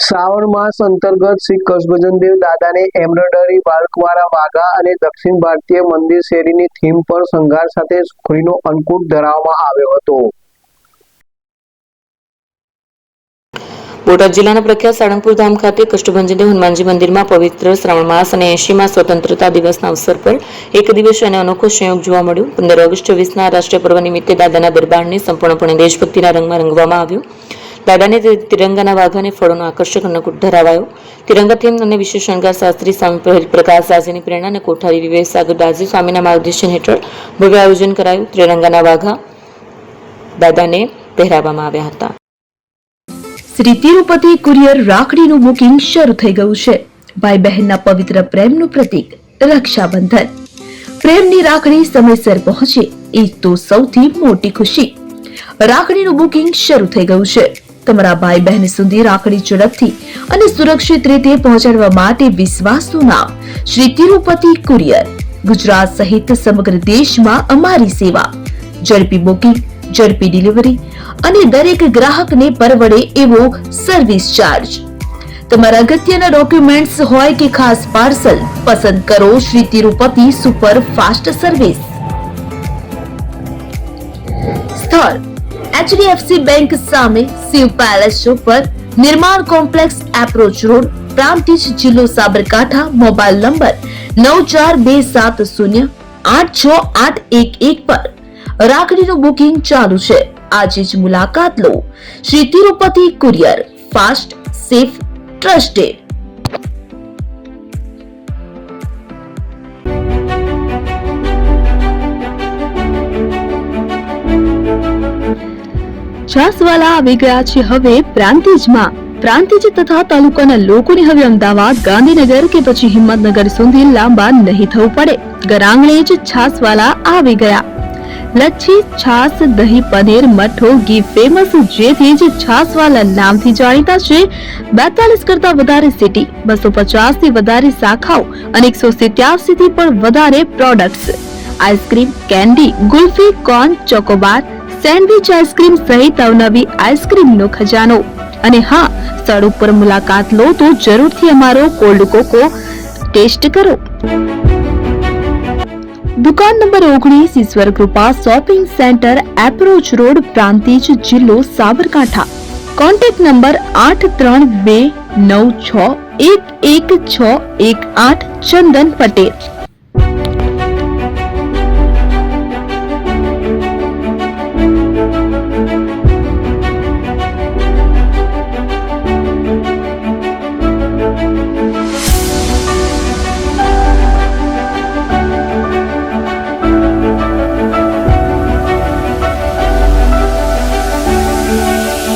શ્રાવણ માસ અંતર્ગત શ્રી કચ્છભજનદેવ દાદાને એમ્બ્રોઇડરી વર્કવાળા વાઘા અને દક્ષિણ ભારતીય મંદિર શૈલીની થીમ પર શણગાર સાથે સુખડીનો અન્નકૂટ ધરાવવામાં આવ્યો હતો। બોટાદ જિલ્લાના પ્રખ્યાત સાળંગપુર ધામ ખાતે કષ્ટભંજનદેવ હનુમાનજી મંદિરમાં પવિત્ર શ્રાવણ માસ અને 80મા સ્વતંત્રતા દિવસના અવસર પર એક દિવસીય અને અનોખો સંયોગ જોવા મળ્યો। 15 ઓગસ્ટ 20ના રાષ્ટ્રીય પર્વ નિમિત્તે દાદાના દરબારને સંપૂર્ણપણે દેશભક્તિના રંગમાં રંગવામાં આવ્યો। દાદાને તિરંગાના વાઘ અને ફળોનો આકર્ષક અન્નકૂટ ધરાવાયો। તિરંગા થીમ અને વિશેષ શણગાર શાસ્ત્રી સ્વામી પ્રકાશ દાસીની પ્રેરણા અને કોઠારી વિવેક સાગર દાસજી સ્વામીના માર્ગદર્શન હેઠળ ભવ્ય આયોજન કરાયું। તિરંગાના વાઘા દાદાને પહેરાવવામાં આવ્યા હતા। શ્રી તિરુપતિ કુરિયર રાખડીનું બુકિંગ શરૂ થઈ ગયું છે। ભાઈ બહેનના પવિત્ર પ્રેમનું પ્રતીક રક્ષાબંધન। પ્રેમની રાખડી સમયસર પહોંચે એ તો સૌથી મોટી ખુશી। રાખડીનું બુકિંગ શરૂ થઈ ગયું છે। તમારા ભાઈ બહેન સુધી રાખડી ઝડપથી અને સુરક્ષિત રીતે પહોંચાડવા માટે વિશ્વાસનું નામ શ્રી તિરુપતિ કુરિયર। ગુજરાત સહિત સમગ્ર દેશમાં અમારી સેવા। ઝડપી બુકિંગ, ઝડપી ડિલિવરી અને દરેક ગ્રાહકને પરવડે એવો સર્વિસ ચાર્જ। તમારા અગત્યના ડોક્યુમેન્ટ્સ હોય કે ખાસ પાર્સલ, પસંદ કરો Shri Tirupati super fast service. સ્થળ HDFC બેંક સામે શિવ પેલેસ ઉપર, નિર્માણ કોમ્પ્લેક્સ એપ્રોચ રોડ, પ્રાંતિજ જિલ્લો સાબરકાંઠા। મોબાઈલ નંબર 9427086811 પર રાખડીનું બુકિંગ ચાલુ છે। આજે જ મુલાકાત લો। Shri Tirupati courier, fast, safe, trusted. Chhaswala આવી ગયા છે હવે પ્રાંતિજમાં। પ્રાંતિજ તથા તાલુકાના લોકોને હવે અમદાવાદ, ગાંધીનગર કે પછી હિંમતનગર સુધી લાંબા નહીં થવું પડે। ઘર આંગણે જ છાસવાલા આવી ગયા। લચ્છી, છાસ, દહીં, પનીર, મઠો, ઘી ફેમસ, જેથી જ છાસવાલા નામથી જાણીતા છે। 42 કરતા વધારે સિટી, 250 થી વધારે શાખાઓ અને 187 થી પણ વધારે products. Ice cream, candy, kulfi, corn, Chocobar, sandwich ice cream સહિત અવનવી આઈસ્ક્રીમનો ખજાનો। અને હા, સ્થળ ઉપર મુલાકાત લો તો જરૂરથી અમારો કોલ્ડ કોકો ટેસ્ટ કરો। દુકાન number 19, Ishwar Krupa shopping centre, approach road, Prantij જિલ્લો સાબરકાંઠા। Contact number 8329611618 Chandan Patel.